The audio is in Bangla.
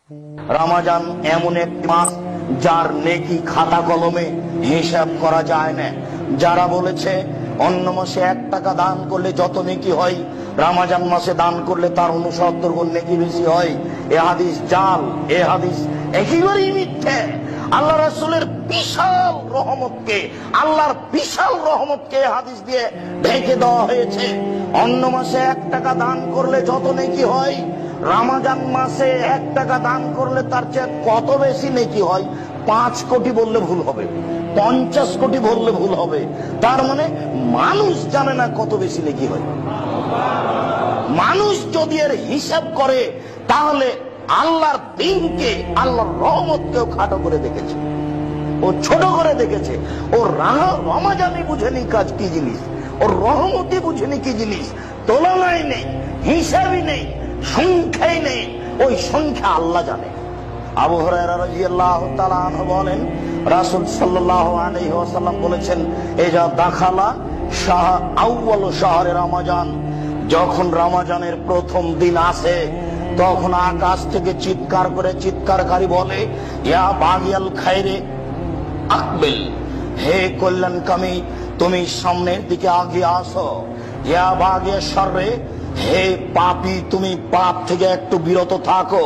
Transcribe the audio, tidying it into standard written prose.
রমজান এমন একটি মাস যার নেকি খাতা কলমে হিসাব করা যায় না। যারা বলেছে অন্য মাসে 1 টাকা দান করলে যত নেকি হয়, রমজান মাসে দান করলে তার 69 গুণ নেকি বেশি হয়, এ হাদিস জাল, এ হাদিস একেবারেই মিথ্যে। আল্লাহ রাসূলের বিশাল রহমতকে, আল্লাহর বিশাল রহমতকে হাদিস দিয়ে ঢেকে দেওয়া হয়েছে। অন্য মাসে 1 টাকা দান করলে যত নেকি হয়, রমজান মাসে 1 টাকা দান করলে তার চেয়ে কত বেশি নেকি হয়। 5 কোটি বললে ভুল হবে, 50 কোটি বললে ভুল হবে। তার মানে মানুষ জানে না কত বেশি নেকি হয়। মানুষ যদি এর হিসাব করে তাহলে আল্লাহর দিনকে, আল্লাহর রহমতকেও খাটো করে দেখেছে, ও ছোট করে দেখেছে। ও রমজানই বুঝেনি কাজ কি জিনিস, ওর রহমতই বুঝেনি কি জিনিস। তুলনায় নেই, হিসাবই নেই, সংখ্যাই নেই। ওই সংখ্যা আল্লাহ জানে। আবু হুরায়রা রাদিয়াল্লাহু তাআলা আনহু বলেন, রাসূল সাল্লাল্লাহু আলাইহি ওয়াসাল্লাম বলেছেন, এজা দাখালা আউয়াল শাহরে রমজান, যখন রমজানের প্রথম দিন আসে তখন আকাশ থেকে চিৎকার করে চিৎকারকারী বলে, ইয়া বাগিয়াল খায়রে আকবিল, হে কল্যাণকামী তুমি সামনের দিকে আগিয়ে আসো। ইয়া বাগিয়া শাররে, হে পাপী তুমি পাপ থেকে একটু বিরত থাকো।